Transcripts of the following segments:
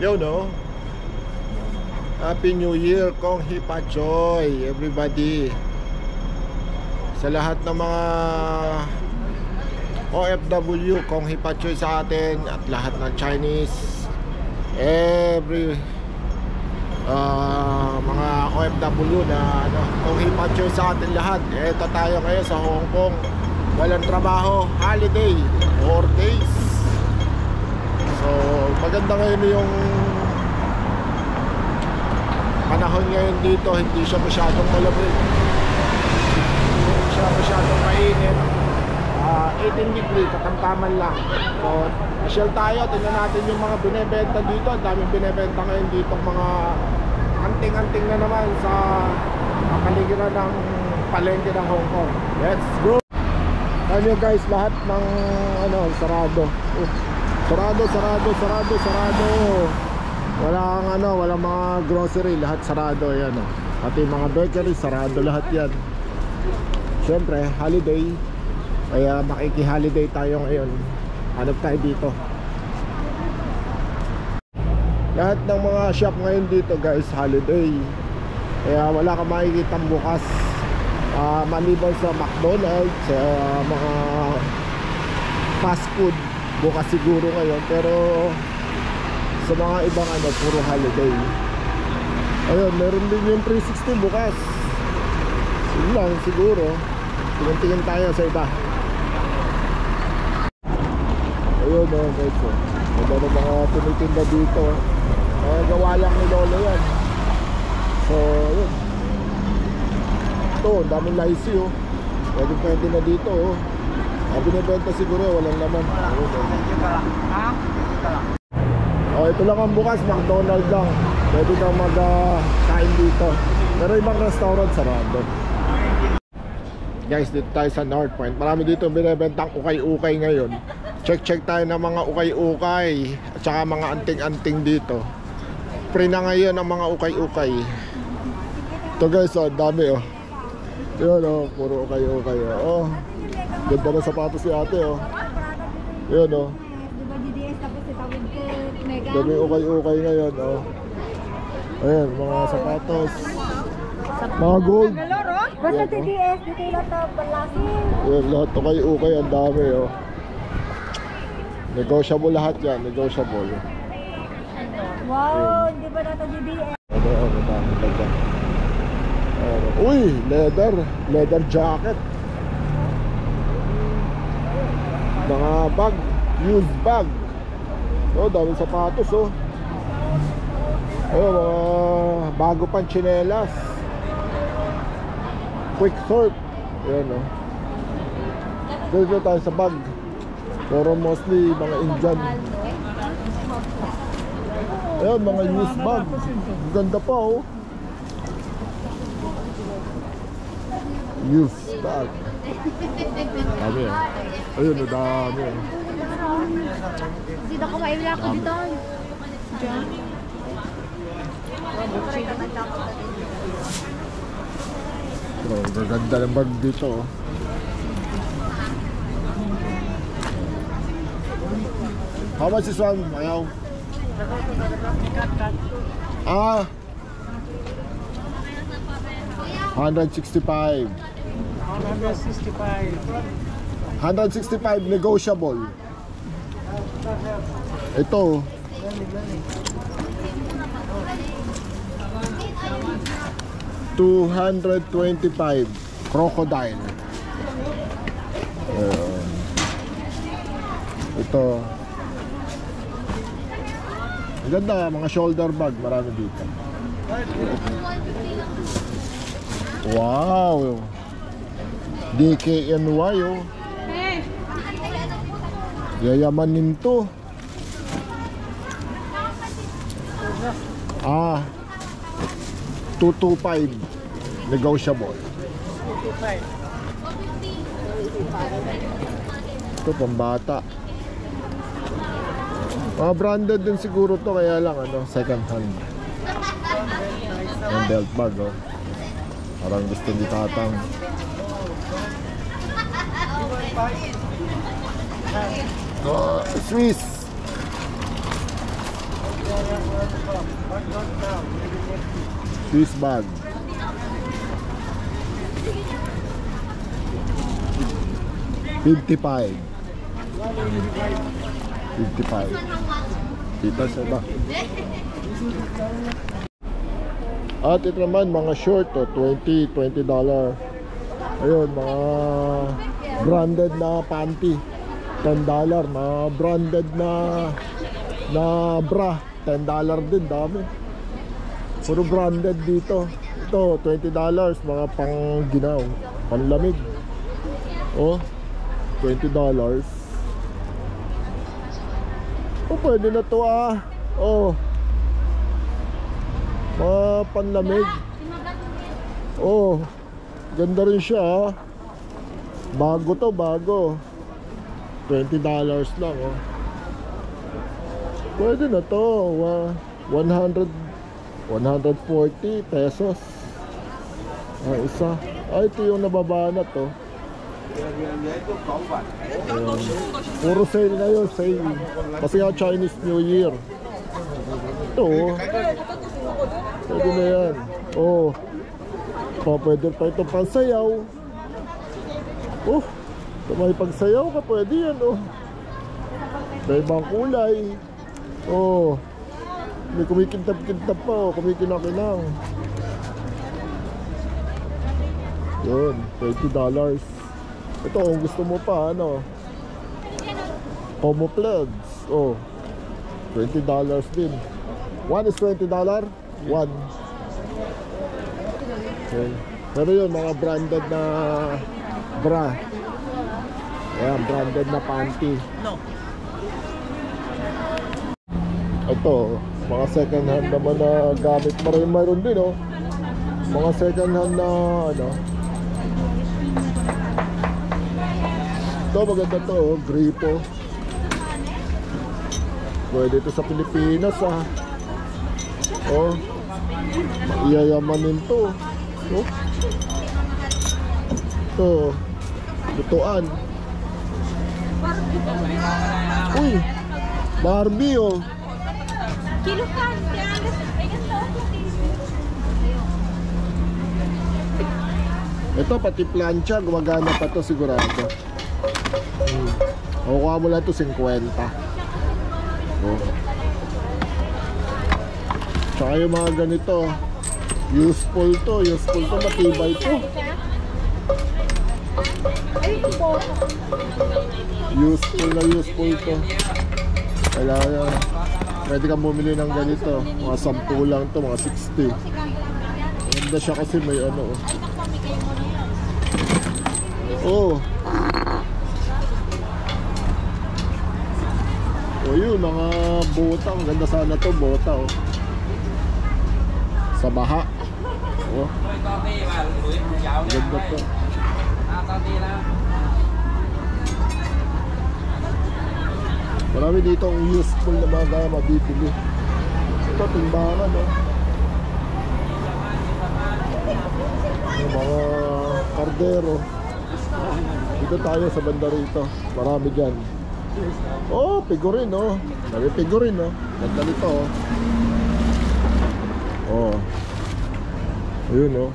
Yo, no? Happy New Year, Kong Hipa Choy, everybody. Sa lahat ng mga OFW, Kong Hipa Choy sa atin, at lahat ng Chinese, mga OFW na Kong Hipa Choy sa atin lahat. Eto tayo ngayon sa Hong Kong, walang trabaho, holiday, 4 days. So maganda ngayon yung panahon ngayon dito, hindi siya masyadong malamig, hindi siya masyadong mainit. 18 degrees, katamtaman lang. So masyal tayo, tingnan natin yung mga binebenta dito. Ang daming binebenta ngayon dito, mga anting-anting na naman sa kapaligiran ng palengke ng Hong Kong. Let's go! Ayan nyo guys, lahat ng sarado. Sarado. Walang mga grocery, lahat sarado. Ayan, pati mga bakery, sarado lahat yan. Siyempre, holiday, kaya makiki-holiday tayo ngayon. Hanap tayo dito. Lahat ng mga shop ngayon dito guys, holiday, kaya wala kang makikitang bukas. Maliban sa McDonald's, mga fast food, bukas siguro ngayon. Pero sa mga ibang puro holiday. Ayun, meron din yung 360 bukas. Yun lang siguro. Tingin tayo sa iba. Ayun guys, ganda ng mga tinitinda dito. Gawa lang ni Lolo yan. So yun, ito, daming lycee pwede na dito binibenta siguro, walang laman. Ito lang ang bukas, McDonald's lang. Pwede kang mag-kain dito. Pero ibang restaurant sarado. Guys, dito tayo sa North Point. Marami dito binibentang ukay-ukay ngayon. Check tayo ng mga ukay-ukay at saka mga anting-anting dito. Pre na ngayon ang mga ukay-ukay. Ito guys, dami yun puro ukay-ukay. Ganda na sapatos si ate yun dami ukay-ukay ngayon ayan, mga sapatos, mga gold. Basta TDS, dito lang ito palasin. Yun, lahat ukay-ukay, ang dami negotiable lahat yan, negotiable. Wow, hindi ba natin DDS? Uy, leather jacket. Mga bag, used bag. Daming sapatos mga bago pang tsinelas. Quick sort. Ayan dito tayo sa bag. Pero mostly mga Indian. Ayan, mga used bag. Ganda pa used bag. Dami ayun, dami Dito ko maibila ko dito. Diyan. Bro, gaganda ng bag dito How much is one? Ayaw 165 negotiable. Ito $225 crocodile. Ito ang ganda, mga shoulder bag, marami dito. Wow, DKNY yayamanin to. 225 negotiable. 225 ito pambata. Mga branded din siguro to, kaya lang second hand. Yung belt bag parang gusto ni tatang. Swiss Swiss bag. $55. Kita sa ba? At ito naman mga short oh, $20. Ayun, mga branded na panty $10. Mga branded na bra $10 din, dami. Puro branded dito. Ito $20, mga pang ginaw, panlamig. Oh, $20. Oh, pwede na to ah. Oh, mga panlamig. Oh, ganda rin siya ah. Bago to, bago. $20 lang oh. Pwede na to. 140 pesos. Isa. Ito yung nababa na to. Puro sale na yun, sale. Kasi nga Chinese New Year. Ito oh. Pwede na yan. Oh, pwede pa ito pansayaw. Oh, may pagsayaw ka, pwede yan oh. May ibang kulay. Oh, may kumikintab-kintab pa oh, kumikinang-kinang. Yun, $20. Ito kung gusto mo pa ano, Homo Pleds. Oh, $20 din. One is $20. One. Okay. Pero yun, mga branded na bra. Ayan, branded na panty. Ito, mga second hand naman na gamit. Mayroon din oh. Mga second hand na ano. Ito, maganda to oh, gripo. Pwede ito sa Pilipinas ah. Oh, iyayamanin to. Oh. Ito, lutuan. Uy, Barbie oh. Kilukan, ito pati plancha, gumagana pa to sigurado. Kukuha mo lang ito 50. Oh. Tsaka yung mga ganito, useful to, matibay to. Useful to. Kailangan, pwede kang bumili ng ganito. Mga 10 lang to, mga 60. Ganda siya kasi may ano. Oh. Oh, yun, mga bota. Ang ganda sana to, bota oh. Sa baha. Oh. Ganda to. Marami dito ang useful na mga mabibili. Ito, timbangan oh. Yung mga kardero. Dito tayo sa banda rito. Marami dyan. Oh, figurine oh. Marami figurine oh. Ganda nito oh. Oh. Ayun oh.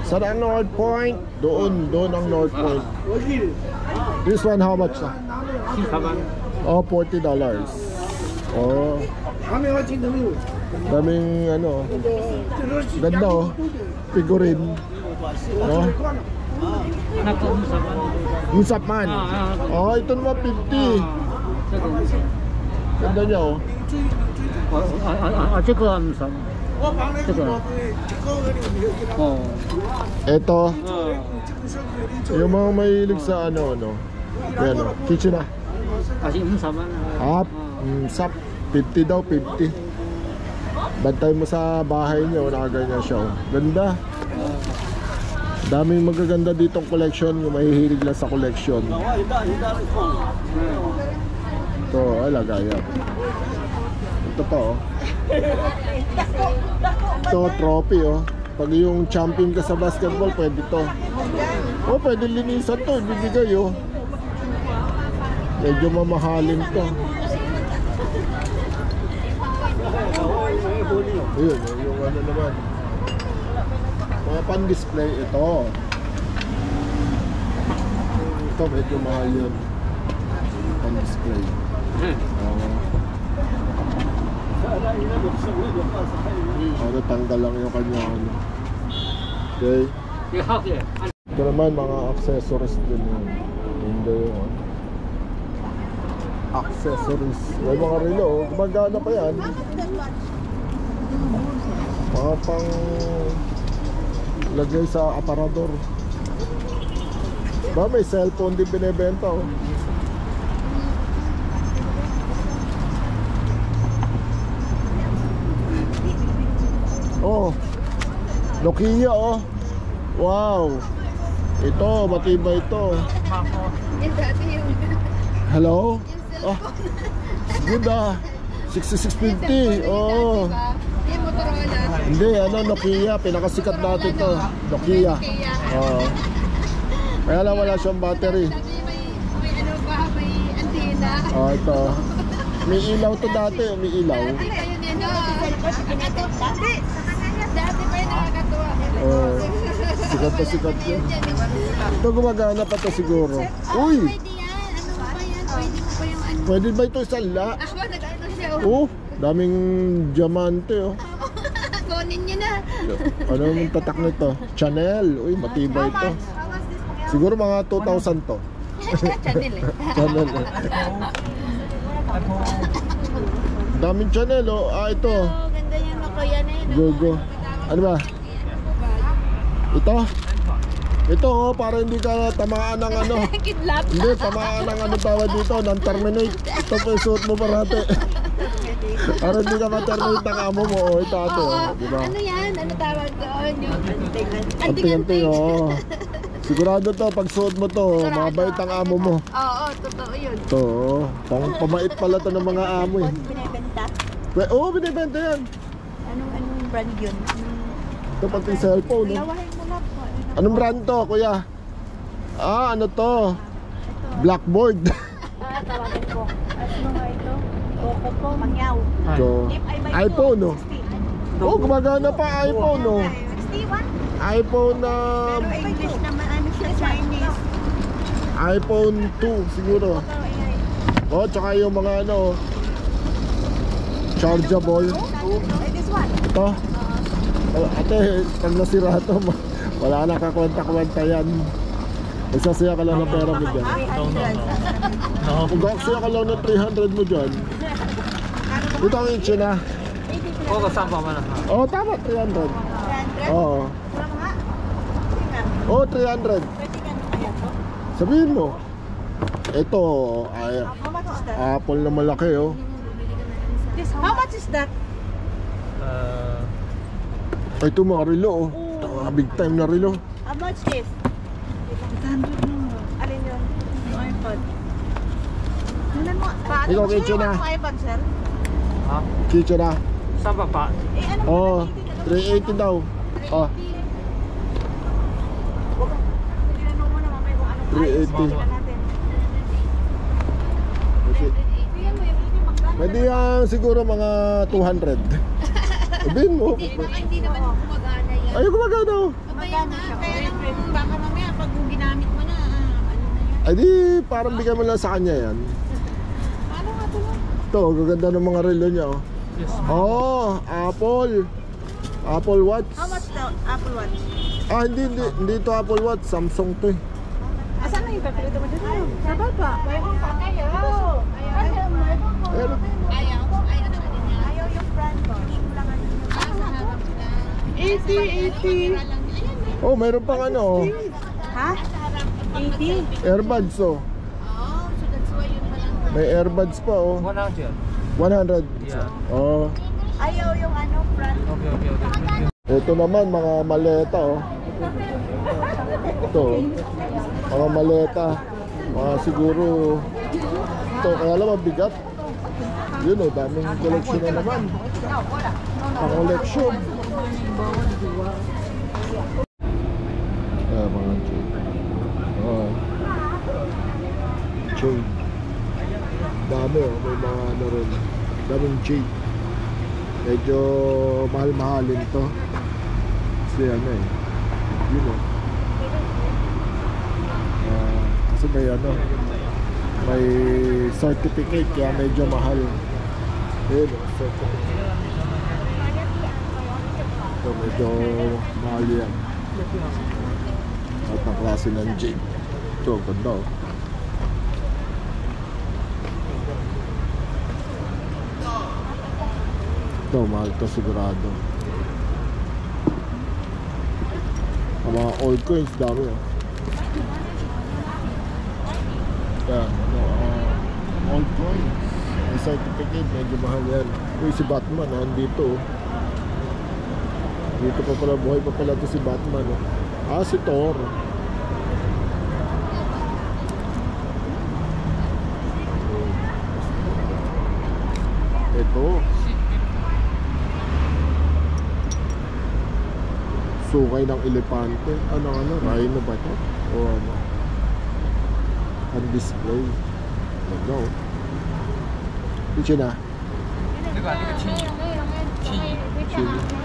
Saan ang North Point? Doon ang North Point. This one how much ah? Oh, $40. Oh. Daming ano. Ganda oh. Figurine. No? Usap man. Oh, ito naman 50. Ganda niya oh. Ito. Yung mga mahilig sa ano. Ayan oh. Kitchen ah. Sap. 50 daw, 50. Bantay mo sa bahay niyo, nakaganyan siya oh. Ganda. Daming magaganda ditong collection, yung mahihilig lang sa collection. Ito, alagaya. Ito pa oh. Ito, trophy oh. Pag yung champion ka sa basketball, pwede to. Oh, pwede linisan to, bibigay oh. Medyo mamahalin to. Ayun, yung ano naman. Mga pan-display ito. Ito medyo mahal yun. Pan-display. Tanggal lang yung kanya ano. Okay. Ito naman mga accessories din yun. Hindi yung ano. Accessories. May mga relo, gumagana pa yan. Mga pang lagay sa aparador. Ba may cellphone din binibenta oh. Oh, Nokia oh. Wow. Ito, matibay ito. Hello? Oh, good ah. 6650. Oh. Hindi, ano, Nokia. Pinakasikat natin to. Nokia. Oh. Kaya lang wala siyang battery. May ano ba? May antena. Oh, ito. May ilaw to dati. May ilaw. Dati kayo nito. Dati pa yung nakakatuwa. Oh. Sikat to, sikat to. Ito gumagana pa to siguro. Uy! Pwede yan. Ano ba yan? Pwede mo pa yung ano? Pwede ba ito isang la? Ako, nag-ano siya. Oh, daming diamante oh. Kunin niyo na. Ano yung tatak nito? Chanel. Uy, matibay ito. Siguro mga 2,000 to. Chanel eh. Chanel eh. Daming Chanel oh. Ah, ito. Oh, ganda yung Nokia na yun. Go, go. Ano ba? Ito? Ito oh, para hindi ka tamaan ng ano. Kidlap. Hindi, tamaan ng ano tawag dito, non-terminate. Ito po yung suot mo parate. Para hindi ka ma-terminate ng amo mo. Oh, ito ate oh. Diba? Ano yan? Ano tawag doon? Yung Anting-anting oh. Sigurado to, pag suot mo to, mabait ang amo mo. Oo, totoo yun. Ito oh. Pamait pala to ng mga amo eh. Binibenta? Oo, binibenta yan. Anong brand yun? Ito pati cellphone no? Lawahin mo lang po. Anong brand to kuya? Ah, ano to? Blackboard. Tawagin ko. Ano nga ito? Coco po. Mangyaw. So, iPhone no? Oh, gumagana pa iPhone no? 61? iPhone na Pero English naman, ano siya, Chinese. iPhone 2 siguro. Oh, tsaka yung mga ano chargeable. This one? Ito. Ate, pag nasira ito, wala na kakwenta-kwenta yan. Magsasaya ka lang ng pera mo dyan. Kung kaksaya ka lang ng 300 mo dyan. Ito ang inche na. Oo, kasama mo na. Oo, tama, 300. Oo. Oo, 300. Sabihin mo. Ito, ay, Apple na malaki oh. How much is that? Ay, ito mga relo oh. Big time na relo. How much is? 800 no. Alin yun? Yung iPod. Tingnan mo. Paano Ikaw, mo Kitchen na. yung iPod, sir? Ha? Kitchen na. Saan ba pa? Eh, ano Oo, 380 daw. Oh, Tinanong mo na mamay kung anong 380. sila natin. Tingnan mo yung magkano. Pwede yan siguro mga 200. Sabihin mo. Hindi naman gumagana yan. Ay, gumagana oh. Gumagana siya. Kaya lang, baka mamaya pag ginamit mo na, ano na yan. Ay di, parang bigyan mo lang sa kanya yan. Paano nga ito lang? Ito, gaganda ng mga relo niya oh. Yes. Oh, Apple. Apple Watch. How much the Apple Watch? Ah, hindi ito Apple Watch. Samsung to eh. Asan na yung papilito mo dyan? Sa baba. Ayaw. Ayaw. Pero, Ayaw yung brand ko. Sa harap na. 80. oh, mayroon pang ano oh. Ha? 80? Earbuds oh. Oh, so that's why yun palang. May earbuds pa oh. 100. 100. Yeah. Oh. Ayaw yung ano, brand. Okay. Ito naman mga maleta oh. Ito. Mga maleta. Mga siguro ito kaya lang mabigat. Yun oh, daming collection na naman. Ang collection. Ah, mga chain. Oh. Chain. Dami oh, may mga ano rin. Daming chain. Medyo mahal-mahalin to. Kasi ano eh, yun o. Kasi may ano, may certificate kaya medyo mahal. Yun o, certificate. So medyo mahal yan. At ang klase ng jeep. Ito, ganda o. Ito, mahal to sigurado. Ang mga old coins, dami o. Yan, old coins. May certificate, medyo mahal yan. Uy, si Batman, nandito. Dito pa pala, buhay pa pala to si Batman. Si Thor. Ito. Sukay ng elepante. Ano, rhino ba ito? O ano? On display. Ano? Chichina.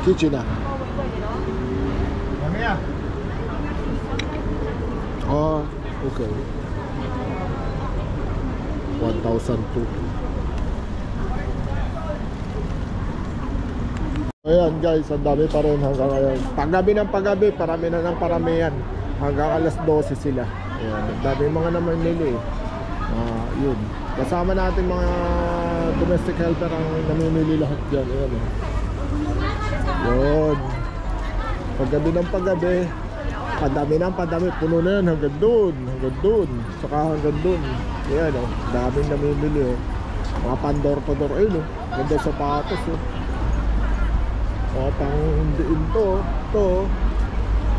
Chichina. Okay. 1,002. Ayan guys, ang dami pa rin hanggang ngayon. Paggabi ng paggabi, parami na ng parami yan. Hanggang alas 12 sila. Ayan, ang dami mga naman nili. Yun. Kasama natin mga domestic helper ang namimili lahat dyan. Ayan. Yun. Paggabi ng paggabi, padami, puno na yan hanggang doon, saka hanggang doon. Ayan o, daming namimili o. Mga pandor-pador, ayun o. Ganda sapatos o. Mga pang-diin to,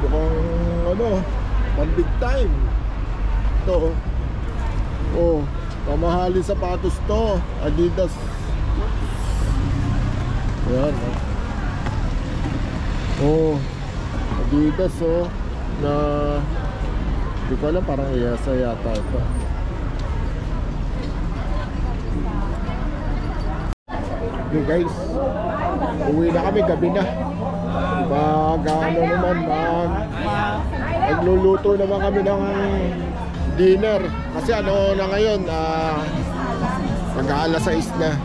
mukhang ano, pang big time. Ito o, pamahali sapatos to, Adidas. Ayan o. Adidas na di ko alam, parang Iyasa yata ito. Okay guys, uwi na kami, gabi na. Nagluluto naman kami ng dinner. Kasi ano na ngayon, mag-aalas 6 na.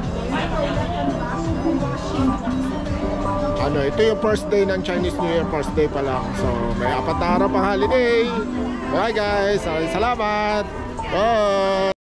Ito yung first day ng Chinese New Year, first day pa lang. So may 4 na araw pang holiday. Bye guys, salamat. Bye.